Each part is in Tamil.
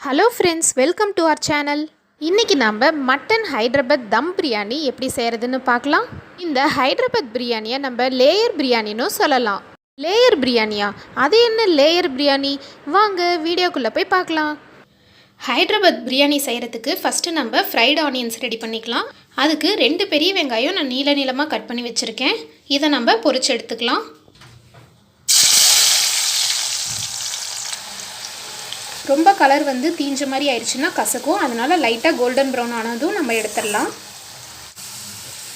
Hello friends, welcome to our channel. இன்னைக்கு நாம மட்டன் ஹைதராபாத் தம் பிரியாணி எப்படி செய்யறதுன்னு பார்க்கலாம். இந்த ஹைதராபாத் பிரியாணியை நம்ம லேயர் பிரியாணின்னு சொல்லலாம். லேயர் பிரியாணியா? அது என்ன லேயர் பிரியாணி? வாங்க வீடியோக்குள்ள போய் பார்க்கலாம். ஹைதராபாத் பிரியாணி செய்யறதுக்கு ஃபர்ஸ்ட் நம்ம ஃப்ரைட் ஆனியன்ஸ் ரெடி பண்ணிக்கலாம். அதுக்கு 2 பெரிய வெங்காயம் நான் நீள நீளமாக கட் பண்ணி வச்சிருக்கேன். இதை நம்ம பொரிச்சு எடுத்துக்கலாம். ரொம்ப கலர் வந்து தீஞ்ச மாதிரி ஆயிடுச்சுன்னா கசக்கும், அதனால் லைட்டாக கோல்டன் ப்ரௌன் ஆனதும் நம்ம எடுத்துடலாம்.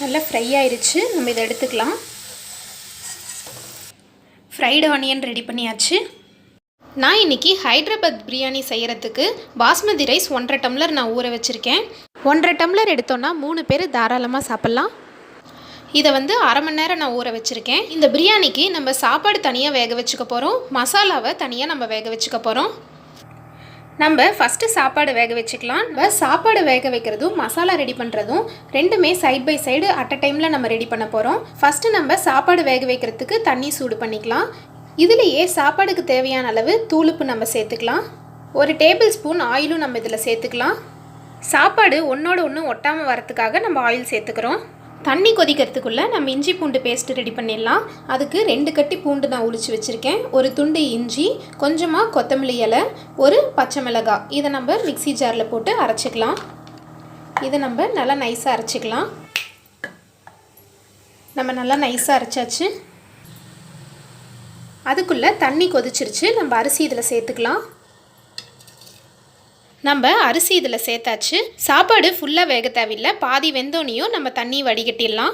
நல்லா ஃப்ரை ஆயிடுச்சு, நம்ம இதை எடுத்துக்கலாம். ஃப்ரைடு ஆனியன் ரெடி பண்ணியாச்சு. நான் இன்றைக்கி ஹைதராபாத் பிரியாணி செய்கிறதுக்கு பாஸ்மதி ரைஸ் 1.5 டம்ளர் நான் ஊற வச்சுருக்கேன். 1.5 டம்ளர் எடுத்தோன்னா 3 பேர் தாராளமாக சாப்பிட்லாம். இதை வந்து அரை மணி நேரம் நான் ஊற வச்சுருக்கேன். இந்த பிரியாணிக்கு நம்ம சாப்பாடு தனியாக வேக வச்சுக்க போகிறோம், மசாலாவை தனியாக நம்ம வேக வச்சுக்க போகிறோம். நம்ம ஃபஸ்ட்டு சாப்பாடு வேக வச்சுக்கலாம். நம்ம சாப்பாடு வேக வைக்கிறதும் மசாலா ரெடி பண்ணுறதும் ரெண்டுமே side by side at a டைமில் நம்ம ரெடி பண்ண போகிறோம். ஃபஸ்ட்டு நம்ம சாப்பாடு வேக வைக்கிறதுக்கு தண்ணி சூடு பண்ணிக்கலாம். இதுலேயே சாப்பாடுக்கு தேவையான அளவு தூளுப்பு நம்ம சேர்த்துக்கலாம். 1 டேபிள் ஸ்பூன் ஆயிலும் நம்ம இதில் சேர்த்துக்கலாம். சாப்பாடு ஒன்றோட ஒன்று ஒட்டாமல் வரத்துக்காக நம்ம ஆயில் சேர்த்துக்கிறோம். தண்ணி கொதிக்கிறதுக்குள்ளே நம்ம இஞ்சி பூண்டு பேஸ்ட்டு ரெடி பண்ணிடலாம். அதுக்கு 2 கட்டி பூண்டு நான் உளிச்சு வச்சுருக்கேன், 1 துண்டு இஞ்சி, கொஞ்சமாக கொத்தமல்லி இலை, 1 பச்சை மிளகாய். இதை நம்ம மிக்சி ஜாரில் போட்டு அரைச்சிக்கலாம். இதை நம்ம நல்லா நைஸாக அரைச்சிக்கலாம். நம்ம நல்லா நைஸாக அரைச்சாச்சு. அதுக்குள்ளே தண்ணி கொதிச்சிருச்சு, நம்ம அரிசி இதில் சேர்த்துக்கலாம். நம்ம அரிசி இதில் சேர்த்தாச்சு. சாப்பாடு ஃபுல்லாக வேக தேவையில்லை, பாதி வெந்தோனையும் நம்ம தண்ணி வடிகட்டிடலாம்.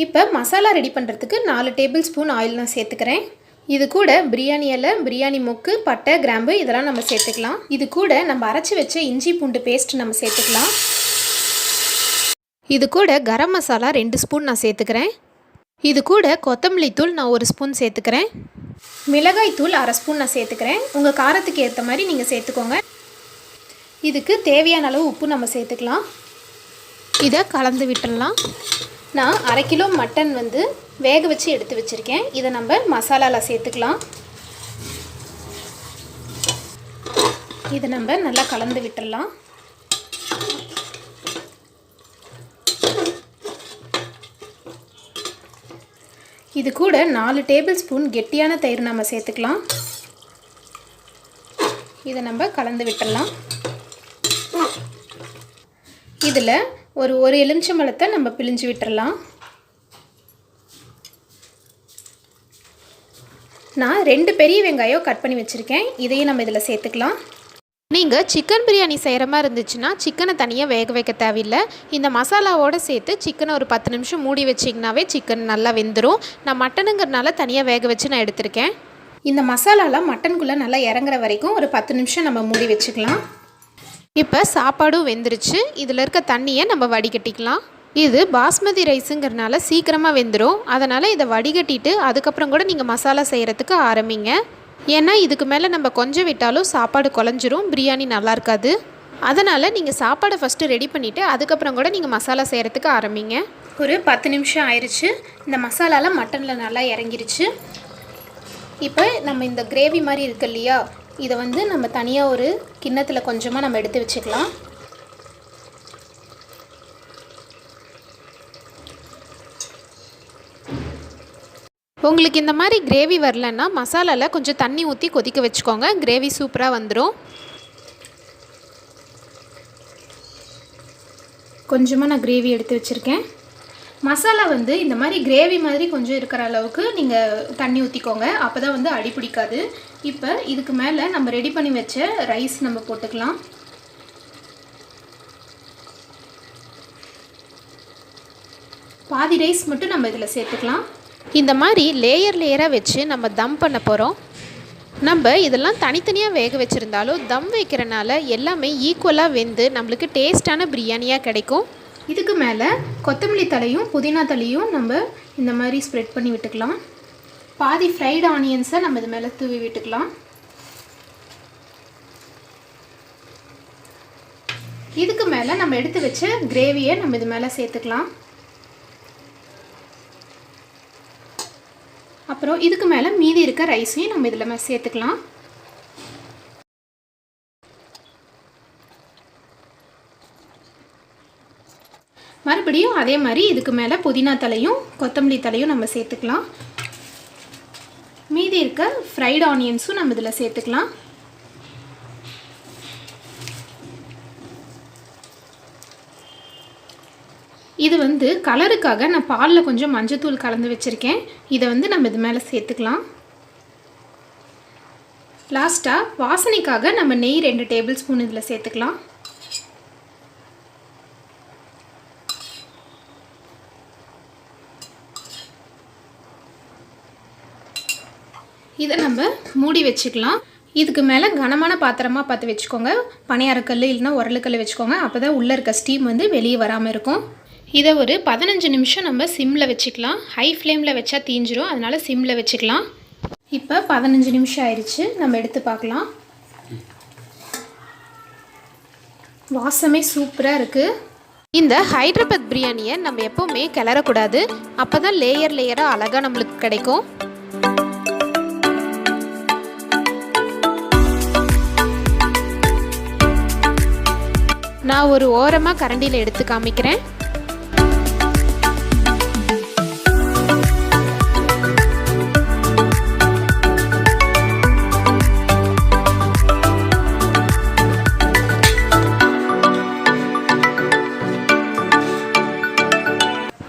இப்போ மசாலா ரெடி பண்ணுறதுக்கு 4 டேபிள் ஸ்பூன் ஆயில் நான் சேர்த்துக்கிறேன். இது கூட பிரியாணி இலை, பிரியாணி மொக்கு, பட்டை, கிராம்பு இதெல்லாம் நம்ம சேர்த்துக்கலாம். இது கூட நம்ம அரைச்சி வச்ச இஞ்சி பூண்டு பேஸ்ட் நம்ம சேர்த்துக்கலாம். இது கூட கரம் மசாலா 2 ஸ்பூன் நான் சேர்த்துக்கிறேன். இது கூட கொத்தமல்லி தூள் நான் 1 ஸ்பூன் சேர்த்துக்கிறேன். மிளகாய் தூள் அரை ஸ்பூன் நான் சேர்த்துக்கிறேன். உங்கள் காரத்துக்கு ஏற்ற மாதிரி நீங்கள் சேர்த்துக்கோங்க. இதுக்கு தேவையான அளவு உப்பு நம்ம சேர்த்துக்கலாம். இதை கலந்து விட்டுடலாம். நான் 1/2 கிலோ மட்டன் வந்து வேக வச்சு எடுத்து வச்சுருக்கேன். இதை நம்ம மசாலாவில் சேர்த்துக்கலாம். இதை நம்ம நல்லா கலந்து விட்டுடலாம். இது கூட 4 டேபிள் ஸ்பூன் கெட்டியான தயிர் நம்ம சேர்த்துக்கலாம். இதை நம்ம கலந்து விட்டுடலாம். இதில் ஒரு எலுமிச்சம்பழத்தை நம்ம பிழிஞ்சு விட்டுறலாம். நான் 2 பெரிய வெங்காயம் கட் பண்ணி வச்சுருக்கேன், இதையும் நம்ம இதில் சேர்த்துக்கலாம். நீங்கள் சிக்கன் பிரியாணி செய்கிற மாதிரி இருந்துச்சுன்னா சிக்கனை தனியாக வேக வைக்க தேவையில்லை. இந்த மசாலாவோடு சேர்த்து சிக்கனை ஒரு 10 நிமிஷம் மூடி வச்சிங்கனாவே சிக்கன் நல்லா வெந்துடும். நான் மட்டனுங்கிறதுனால தனியாக வேக வச்சு நான் எடுத்திருக்கேன். இந்த மசாலாலாம் மட்டனுக்குள்ளே நல்லா இறங்குற வரைக்கும் ஒரு 10 நிமிஷம் நம்ம மூடி வச்சுக்கலாம். இப்போ சாப்பாடும் வெந்துருச்சு. இதில் இருக்க தண்ணியை நம்ம வடிகட்டிக்கலாம். இது பாஸ்மதி ரைஸுங்கிறனால சீக்கிரமாக வெந்துடும், அதனால் இதை வடிகட்டிட்டு அதுக்கப்புறம் கூட நீங்கள் மசாலா செய்கிறதுக்கு ஆரம்பிங்க. ஏன்னா இதுக்கு மேலே நம்ம கொஞ்சம் விட்டாலும் சாப்பாடு குழஞ்சிரும், பிரியாணி நல்லா இருக்காது. அதனால் நீங்கள் சாப்பாடை ஃபஸ்ட்டு ரெடி பண்ணிவிட்டு அதுக்கப்புறம் கூட நீங்கள் மசாலா செய்கிறதுக்கு ஆரம்பிங்க. ஒரு 10 நிமிஷம் ஆயிடுச்சு. இந்த மசாலாலாம் மட்டனில் நல்லா இறங்கிருச்சு. இப்போ நம்ம இந்த கிரேவி மாதிரி இருக்கு இல்லையா, இதை வந்து நம்ம தனியாக ஒரு கிண்ணத்தில் கொஞ்சமாக நம்ம எடுத்து வச்சுக்கலாம். உங்களுக்கு இந்த மாதிரி கிரேவி வரலன்னா மசாலாவில் கொஞ்சம் தண்ணி ஊற்றி கொதிக்க வச்சுக்கோங்க, கிரேவி சூப்பராக வந்துடும். கொஞ்சமாக நான் கிரேவி எடுத்து வச்சுருக்கேன். மசாலா வந்து இந்த மாதிரி கிரேவி மாதிரி கொஞ்சம் இருக்கிற அளவுக்கு நீங்கள் தண்ணி ஊற்றிக்கோங்க, அப்போ தான் வந்து அடி பிடிக்காது. இப்போ இதுக்கு மேலே நம்ம ரெடி பண்ணி வச்ச ரைஸ் நம்ம போட்டுக்கலாம். பாதி ரைஸ் மட்டும் நம்ம இதில் சேர்த்துக்கலாம். இந்த மாதிரி லேயராக வச்சு நம்ம தம் பண்ண போகிறோம். நம்ம இதெல்லாம் தனித்தனியாக வேக வச்சுருந்தாலும் தம் வைக்கிறனால எல்லாமே ஈக்குவலாக வெந்து நம்மளுக்கு டேஸ்டான பிரியாணியாக கிடைக்கும். இதுக்கு மேலே கொத்தமல்லி தலையும் புதினா தலையும் நம்ம இந்த மாதிரி ஸ்ப்ரெட் பண்ணி விட்டுக்கலாம். பாதி ஃப்ரைடு ஆனியன்ஸை நம்ம இது மேலே தூவி விட்டுக்கலாம். இதுக்கு மேலே நம்ம எடுத்து வச்ச கிரேவியை நம்ம இது மேலே சேர்த்துக்கலாம். அப்புறம் இதுக்கு மேலே மீதி இருக்க ரைஸையும் நம்ம இதில் சேர்த்துக்கலாம். மறுபடியும் அதே மாதிரி இதுக்கு மேலே புதினா தலையும் கொத்தமல்லி தலையும் நம்ம சேர்த்துக்கலாம். மீதி இருக்க ஃப்ரைட் ஆனியன்ஸும் நம்ம இதில் சேர்த்துக்கலாம். இது வந்து கலருக்காக நான் பாலில் கொஞ்சம் மஞ்சத்தூள் கலந்து வச்சுருக்கேன். இதை வந்து நம்ம இது மேலே சேர்த்துக்கலாம். லாஸ்ட்டாக வாசனைக்காக நம்ம நெய் 2 டேபிள் ஸ்பூன் இதில் சேர்த்துக்கலாம். இதை நம்ம மூடி வச்சுக்கலாம். இதுக்கு மேலே கனமான பாத்திரமாக பார்த்து வச்சுக்கோங்க. பணியாரக்கல் இல்லைன்னா உரலுக்கல் வச்சுக்கோங்க. அப்போ தான் உள்ளே இருக்க ஸ்டீம் வந்து வெளியே வராமல் இருக்கும். இதை ஒரு 15 நிமிஷம் நம்ம சிம்மில் வச்சுக்கலாம். ஹை ஃப்ளேமில் வச்சா தீஞ்சிரும், அதனால் சிம்மில் வச்சுக்கலாம். இப்போ 15 நிமிஷம் ஆயிடுச்சு. நம்ம எடுத்து பார்க்கலாம். வாசமே சூப்பராக இருக்குது. இந்த ஹைதராபாத் பிரியாணியை நம்ம எப்போவுமே கிளறக்கூடாது. அப்போ தான் லேயராக அழகாக நம்மளுக்கு கிடைக்கும். நான் ஒரு ஓரமாக கரண்டியில் எடுத்து காமிக்கிறேன்.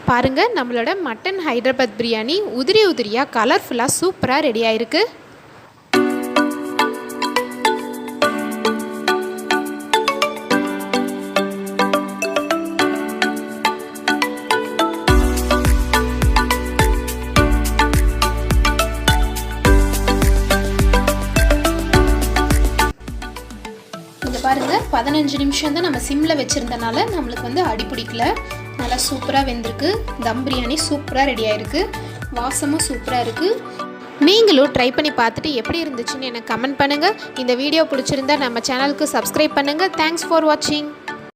பாருங்கள், நம்மளோட மட்டன் ஹைதராபாத் பிரியாணி உதிரியாக கலர்ஃபுல்லாக சூப்பராக ரெடி ஆயிருக்கு. பாருங்கள், 15 நிமிஷம் தான் நம்ம சிம்மில் வச்சுருந்தனால நம்மளுக்கு வந்து அடி பிடிக்கல. நல்லா சூப்பராக வெந்திருக்கு. தம் பிரியாணி சூப்பராக ரெடி ஆகிருக்கு. வாசமும் சூப்பராக இருக்குது. நீங்களும் ட்ரை பண்ணி பார்த்துட்டு எப்படி இருந்துச்சுன்னு எனக்கு கமெண்ட் பண்ணுங்கள். இந்த வீடியோ பிடிச்சிருந்தா நம்ம சேனலுக்கு சப்ஸ்கிரைப் பண்ணுங்கள். தேங்க்ஸ் ஃபார் வாட்சிங்.